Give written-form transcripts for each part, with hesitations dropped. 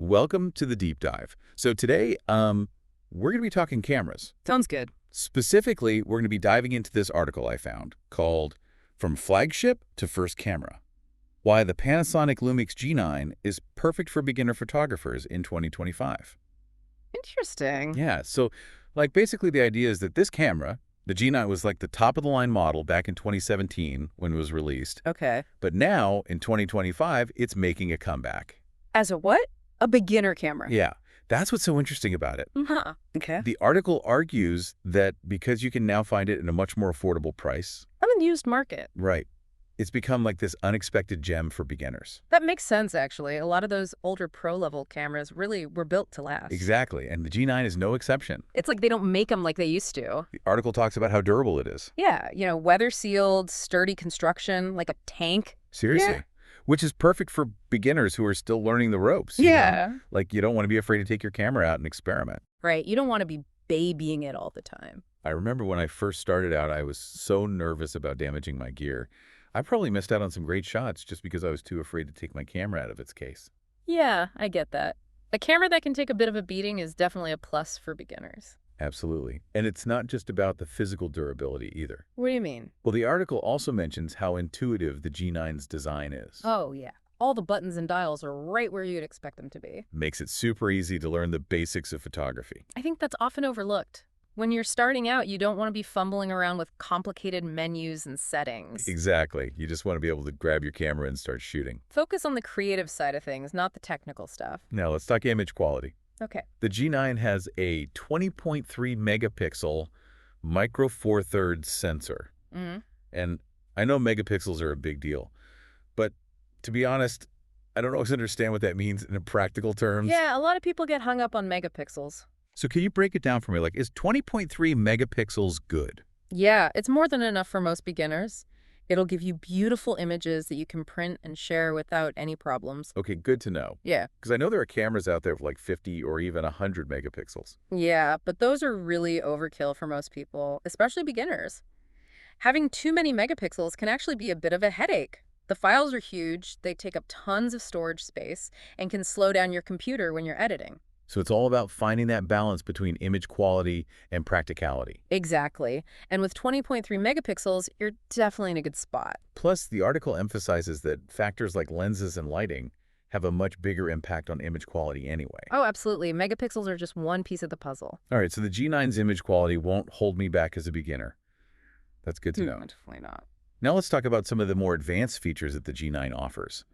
welcome to the deep dive. So today, we're going to be talking cameras. Sounds good. Specifically, we're going to be diving into this article I found called From Flagship to First Camera: Why the Panasonic Lumix G9 is Perfect for Beginner Photographers in 2025. Interesting. Yeah, so basically the idea is that this camera, the G9, was like the top-of-the-line model back in 2017 when it was released. Okay. But now, in 2025, it's making a comeback. As a what? A beginner camera. Yeah, that's what's so interesting about it. Huh. Okay. The article argues that because you can now find it in a much more affordable price, I'm in used market. right, it's become like this unexpected gem for beginners. That makes sense, actually. A lot of those older pro-level cameras really were built to last. Exactly, and the G9 is no exception. It's like they don't make them like they used to. The article talks about how durable it is. Yeah, weather-sealed, sturdy construction, like a tank. Seriously. Yeah. Which is perfect for beginners who are still learning the ropes. You know? Like, you don't want to be afraid to take your camera out and experiment. Right. You don't want to be babying it all the time. I remember when I first started out, I was so nervous about damaging my gear. I probably missed out on some great shots just because I was too afraid to take my camera out of its case. Yeah, I get that. A camera that can take a bit of a beating is definitely a plus for beginners. Absolutely. And it's not just about the physical durability either. What do you mean? Well, the article also mentions how intuitive the G9's design is. Oh, yeah. All the buttons and dials are right where you'd expect them to be. Makes it super easy to learn the basics of photography. I think that's often overlooked. When you're starting out, you don't want to be fumbling around with complicated menus and settings. Exactly. You just want to be able to grab your camera and start shooting. Focus on the creative side of things, not the technical stuff. Now, let's talk image quality. Okay. The G9 has a 20.3 megapixel micro four thirds sensor. Mm-hmm. And I know megapixels are a big deal, but to be honest, I don't always understand what that means in practical terms. Yeah, a lot of people get hung up on megapixels. So can you break it down for me? Like, is 20.3 megapixels good? Yeah, it's more than enough for most beginners. It'll give you beautiful images that you can print and share without any problems. Okay, good to know. Yeah. Because I know there are cameras out there with like 50 or even 100 megapixels. Yeah, but those are really overkill for most people, especially beginners. Having too many megapixels can actually be a bit of a headache. The files are huge, they take up tons of storage space, and can slow down your computer when you're editing. So it's all about finding that balance between image quality and practicality. Exactly. And with 20.3 megapixels, you're definitely in a good spot. Plus, the article emphasizes that factors like lenses and lighting have a much bigger impact on image quality anyway. Oh, absolutely. Megapixels are just one piece of the puzzle. All right, so the G9's image quality won't hold me back as a beginner. That's good to know. Definitely not. Now let's talk about some of the more advanced features that the G9 offers.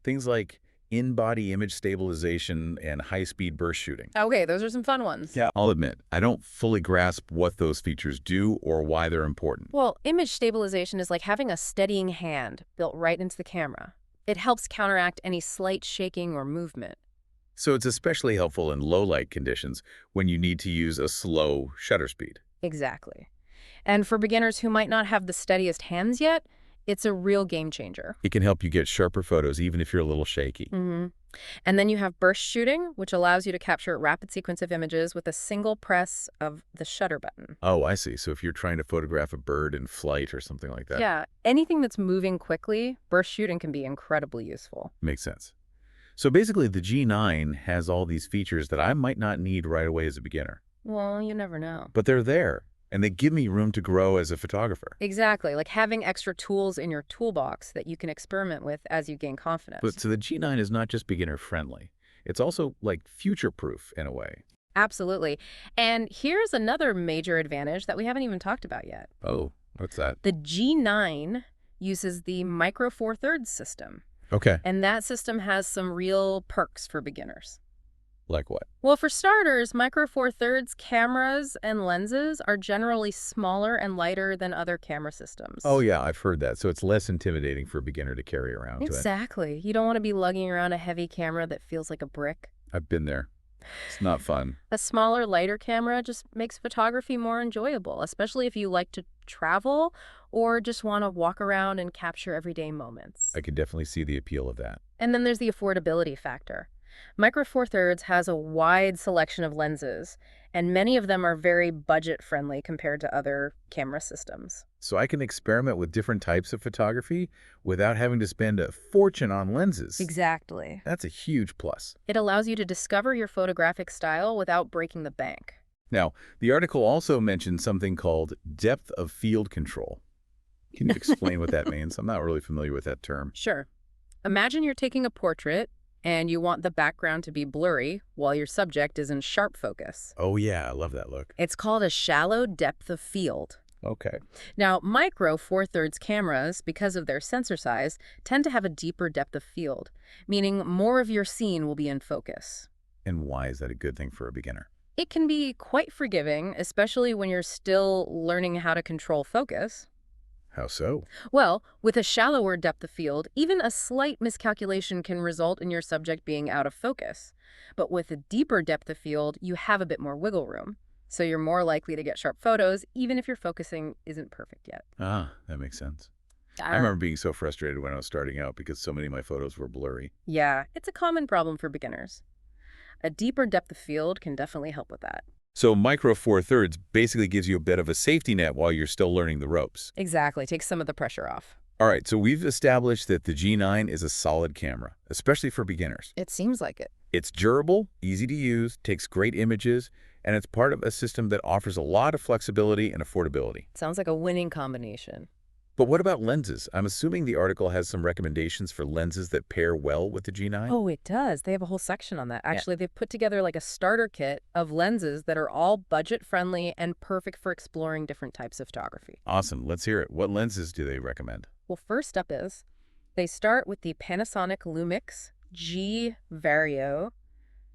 Things like in-body image stabilization and high-speed burst shooting. Okay, those are some fun ones. Yeah, I'll admit, I don't fully grasp what those features do or why they're important. Well, image stabilization is like having a steadying hand built right into the camera. It helps counteract any slight shaking or movement. So it's especially helpful in low-light conditions when you need to use a slow shutter speed. Exactly. And for beginners who might not have the steadiest hands yet, it's a real game changer. It can help you get sharper photos even if you're a little shaky. Mm-hmm. And then you have burst shooting, which allows you to capture a rapid sequence of images with a single press of the shutter button. Oh, I see. So if you're trying to photograph a bird in flight or something like that. Yeah, anything that's moving quickly, burst shooting can be incredibly useful. Makes sense. So basically, the G9 has all these features that I might not need right away as a beginner. Well, you never know. But they're there, and they give me room to grow as a photographer. Exactly, like having extra tools in your toolbox that you can experiment with as you gain confidence. But so the G9 is not just beginner-friendly. It's also like future-proof in a way. Absolutely. And here's another major advantage that we haven't even talked about yet. Oh, what's that? The G9 uses the Micro Four Thirds system. Okay. And that system has some real perks for beginners. Like what? Well, for starters, Micro Four Thirds cameras and lenses are generally smaller and lighter than other camera systems. Oh, yeah, I've heard that. So it's less intimidating for a beginner to carry around. Exactly. You don't want to be lugging around a heavy camera that feels like a brick. I've been there. It's not fun. A smaller, lighter camera just makes photography more enjoyable, especially if you like to travel or just want to walk around and capture everyday moments. I could definitely see the appeal of that. And then there's the affordability factor. Micro Four Thirds has a wide selection of lenses, and many of them are very budget-friendly compared to other camera systems. So I can experiment with different types of photography without having to spend a fortune on lenses. Exactly. That's a huge plus. It allows you to discover your photographic style without breaking the bank. Now, the article also mentioned something called depth of field control. Can you explain what that means? I'm not really familiar with that term. Sure. Imagine you're taking a portrait and you want the background to be blurry while your subject is in sharp focus. Oh yeah, I love that look. It's called a shallow depth of field. Okay. Now, Micro Four Thirds cameras, because of their sensor size, tend to have a deeper depth of field, meaning more of your scene will be in focus. And why is that a good thing for a beginner? It can be quite forgiving, especially when you're still learning how to control focus. How so? Well, with a shallower depth of field, even a slight miscalculation can result in your subject being out of focus. But with a deeper depth of field, you have a bit more wiggle room. So you're more likely to get sharp photos, even if your focusing isn't perfect yet. Ah, that makes sense. I remember being so frustrated when I was starting out because so many of my photos were blurry. Yeah, it's a common problem for beginners. A deeper depth of field can definitely help with that. So Micro Four Thirds basically gives you a bit of a safety net while you're still learning the ropes. Exactly, takes some of the pressure off. All right, so we've established that the G9 is a solid camera, especially for beginners. It seems like it. It's durable, easy to use, takes great images, and it's part of a system that offers a lot of flexibility and affordability. Sounds like a winning combination. But what about lenses? I'm assuming the article has some recommendations for lenses that pair well with the G9? Oh, it does. They have a whole section on that. Actually, they've put together like a starter kit of lenses that are all budget-friendly and perfect for exploring different types of photography. Awesome. Let's hear it. What lenses do they recommend? Well, first up is, they start with the Panasonic Lumix G Vario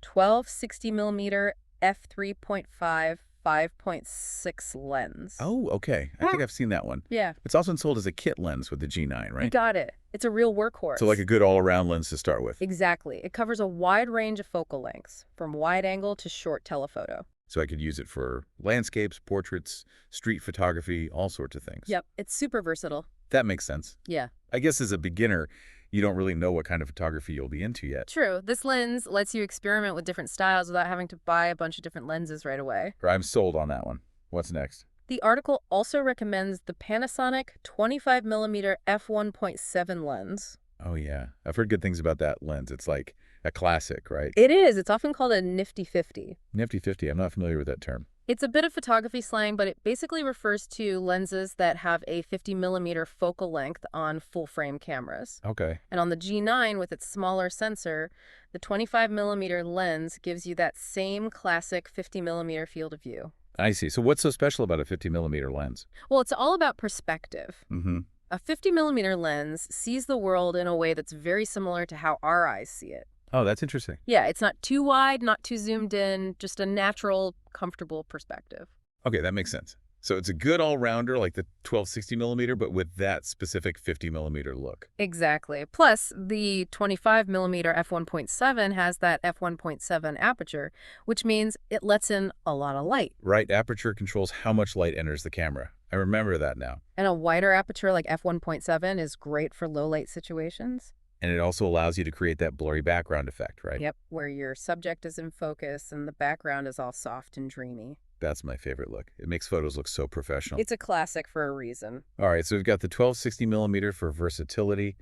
12-60mm f3.5 5.6 lens. Oh, okay. I think I've seen that one. Yeah, It's often sold as a kit lens with the G9, you right? got it. It's a real workhorse. So like a good all-around lens to start with. Exactly. It covers a wide range of focal lengths, from wide angle to short telephoto. So I could use it for landscapes, portraits, street photography, all sorts of things. Yep, it's super versatile. That makes sense. Yeah. I guess as a beginner, you don't really know what kind of photography you'll be into yet. True. This lens lets you experiment with different styles without having to buy a bunch of different lenses right away. I'm sold on that one. What's next? The article also recommends the Panasonic 25mm f1.7 lens. Oh, yeah. I've heard good things about that lens. It's like a classic, right? It is. It's often called a nifty 50. Nifty 50. I'm not familiar with that term. It's a bit of photography slang, but it basically refers to lenses that have a 50mm focal length on full-frame cameras. Okay. And on the G9, with its smaller sensor, the 25mm lens gives you that same classic 50mm field of view. I see. So what's so special about a 50mm lens? Well, it's all about perspective. Mm-hmm. A 50mm lens sees the world in a way that's very similar to how our eyes see it. Oh, that's interesting. Yeah, it's not too wide, not too zoomed in, just a natural, comfortable perspective. Okay, that makes sense. So it's a good all-rounder like the 12-60mm, but with that specific 50mm look. Exactly. Plus, the 25mm f1.7 has that f1.7 aperture, which means it lets in a lot of light. Right, aperture controls how much light enters the camera. I remember that now. And a wider aperture like f1.7 is great for low light situations. And it also allows you to create that blurry background effect, right? Yep, where your subject is in focus and the background is all soft and dreamy. That's my favorite look. It makes photos look so professional. It's a classic for a reason. All right, so we've got the 12-60mm for versatility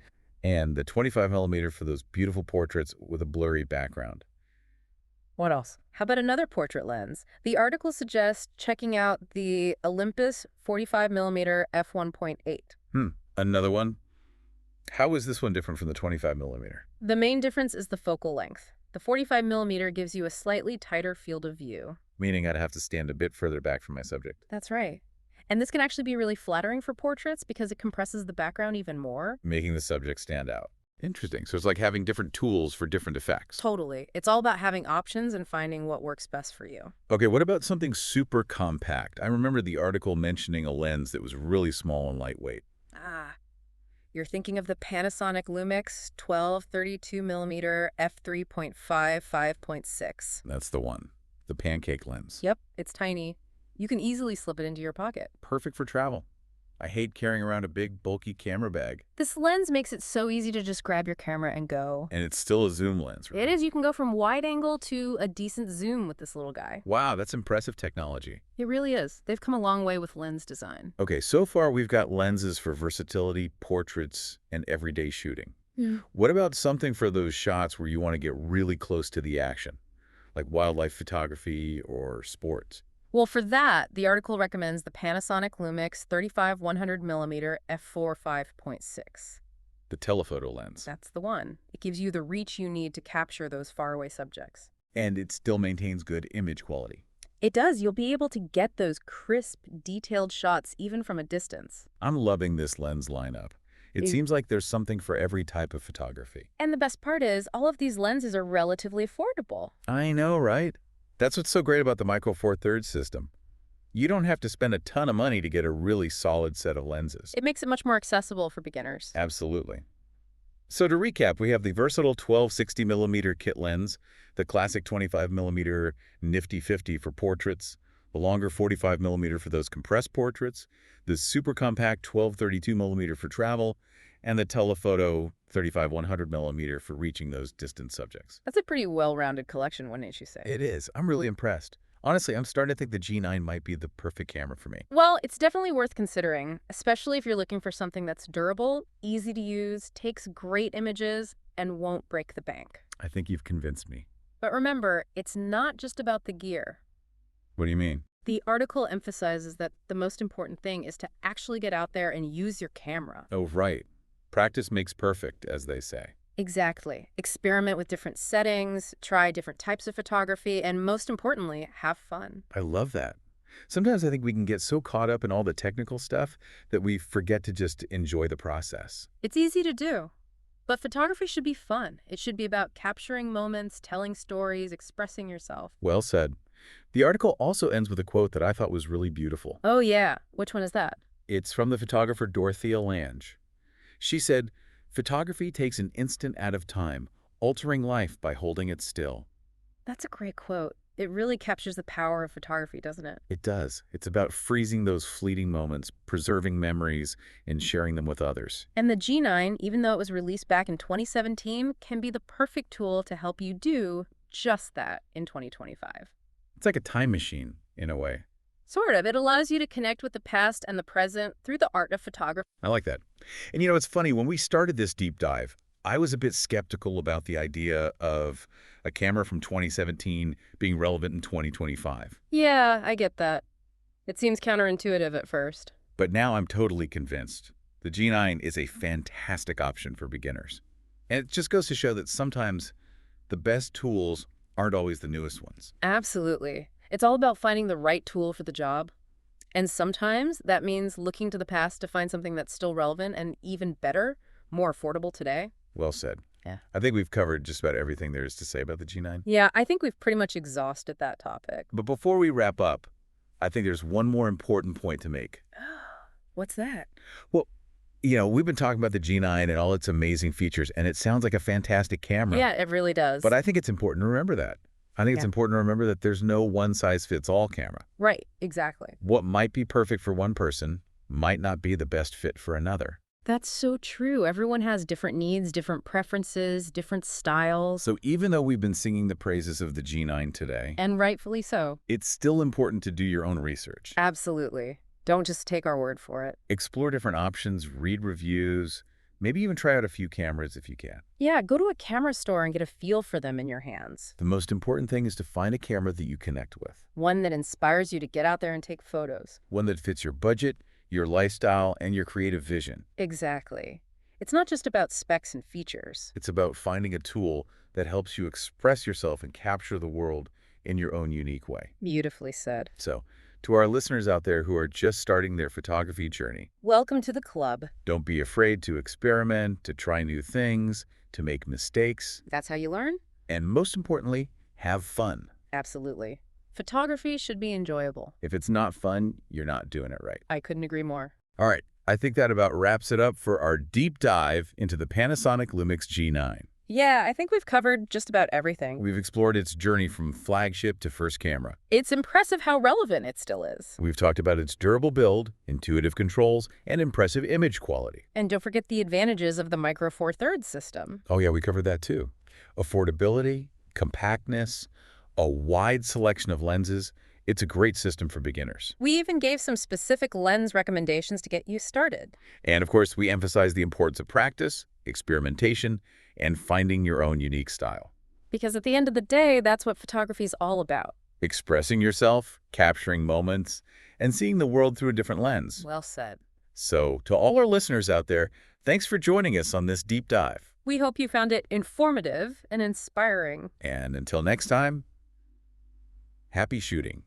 and the 25mm for those beautiful portraits with a blurry background. What else? How about another portrait lens? The article suggests checking out the Olympus 45mm f1.8. Another one? How is this one different from the 25mm? The main difference is the focal length. The 45mm gives you a slightly tighter field of view. Meaning I'd have to stand a bit further back from my subject. That's right. And this can actually be really flattering for portraits because it compresses the background even more. Making the subject stand out. Interesting. So it's like having different tools for different effects. Totally. It's all about having options and finding what works best for you. Okay, what about something super compact? I remember the article mentioning a lens that was really small and lightweight. Ah, you're thinking of the Panasonic Lumix 12-32mm f3.5 5.6. That's the one. The pancake lens. Yep, it's tiny. You can easily slip it into your pocket. Perfect for travel. I hate carrying around a big, bulky camera bag. This lens makes it so easy to just grab your camera and go. And it's still a zoom lens, right? It is. You can go from wide angle to a decent zoom with this little guy. Wow, that's impressive technology. It really is. They've come a long way with lens design. Okay, so far we've got lenses for versatility, portraits, and everyday shooting. What about something for those shots where you want to get really close to the action, like wildlife photography or sports? Well, for that, the article recommends the Panasonic Lumix 35-100mm f4 5.6. The telephoto lens. That's the one. It gives you the reach you need to capture those faraway subjects. And it still maintains good image quality. It does. You'll be able to get those crisp, detailed shots even from a distance. I'm loving this lens lineup. It seems like there's something for every type of photography. And the best part is, all of these lenses are relatively affordable. I know, right? That's what's so great about the Micro Four Thirds system. You don't have to spend a ton of money to get a really solid set of lenses. It makes it much more accessible for beginners. Absolutely. So to recap, we have the versatile 12-60mm kit lens, the classic 25mm Nifty 50 for portraits, the longer 45mm for those compressed portraits, the super compact 12-32mm for travel, and the telephoto 35-100mm for reaching those distant subjects. That's a pretty well-rounded collection, wouldn't you say? It is. I'm really impressed. Honestly, I'm starting to think the G9 might be the perfect camera for me. Well, it's definitely worth considering, especially if you're looking for something that's durable, easy to use, takes great images, and won't break the bank. I think you've convinced me. But remember, it's not just about the gear. What do you mean? The article emphasizes that the most important thing is to actually get out there and use your camera. Oh, right. Practice makes perfect, as they say. Exactly. Experiment with different settings, try different types of photography, and most importantly, have fun. I love that. Sometimes I think we can get so caught up in all the technical stuff that we forget to just enjoy the process. It's easy to do. But photography should be fun. It should be about capturing moments, telling stories, expressing yourself. Well said. The article also ends with a quote that I thought was really beautiful. Oh yeah, which one is that? It's from the photographer Leo Liang. She said, "Photography takes an instant out of time, altering life by holding it still." That's a great quote. It really captures the power of photography, doesn't it? It does. It's about freezing those fleeting moments, preserving memories, and sharing them with others. And the G9, even though it was released back in 2017, can be the perfect tool to help you do just that in 2025. It's like a time machine, in a way. Sort of. It allows you to connect with the past and the present through the art of photography. I like that. And you know, it's funny, when we started this deep dive, I was a bit skeptical about the idea of a camera from 2017 being relevant in 2025. Yeah, I get that. It seems counterintuitive at first. But now I'm totally convinced. The G9 is a fantastic option for beginners. And it just goes to show that sometimes the best tools aren't always the newest ones. Absolutely. It's all about finding the right tool for the job. And sometimes that means looking to the past to find something that's still relevant and even better, more affordable today. Well said. Yeah. I think we've covered just about everything there is to say about the G9. Yeah, I think we've pretty much exhausted that topic. But before we wrap up, I think there's one more important point to make. What's that? Well, you know, we've been talking about the G9 and all its amazing features, and it sounds like a fantastic camera. Yeah, it really does. But I think it's important to remember that. I think it's important to remember that there's no one-size-fits-all camera. Right, exactly. What might be perfect for one person might not be the best fit for another. That's so true. Everyone has different needs, different preferences, different styles. So even though we've been singing the praises of the G9 today, And rightfully so. it's still important to do your own research. Absolutely. Don't just take our word for it. Explore different options, read reviews, maybe even try out a few cameras if you can. Yeah, go to a camera store and get a feel for them in your hands. The most important thing is to find a camera that you connect with. One that inspires you to get out there and take photos. One that fits your budget, your lifestyle, and your creative vision. Exactly. It's not just about specs and features. It's about finding a tool that helps you express yourself and capture the world in your own unique way. Beautifully said. So, to our listeners out there who are just starting their photography journey, Welcome to the club. don't be afraid to experiment, to try new things, to make mistakes, That's how you learn? and most importantly, have fun. Absolutely. Photography should be enjoyable. If it's not fun, you're not doing it right. I couldn't agree more. All right, I think that about wraps it up for our deep dive into the Panasonic Lumix G9. Yeah, I think we've covered just about everything. We've explored its journey from flagship to first camera. It's impressive how relevant it still is. We've talked about its durable build, intuitive controls, and impressive image quality. And don't forget the advantages of the Micro Four Thirds system. Oh yeah, we covered that too. Affordability, compactness, a wide selection of lenses. It's a great system for beginners. We even gave some specific lens recommendations to get you started. And of course, we emphasize the importance of practice, experimentation, and finding your own unique style. Because at the end of the day, that's what photography is all about. Expressing yourself, capturing moments, and seeing the world through a different lens. Well said. So, to all our listeners out there, thanks for joining us on this deep dive. We hope you found it informative and inspiring. And until next time, happy shooting.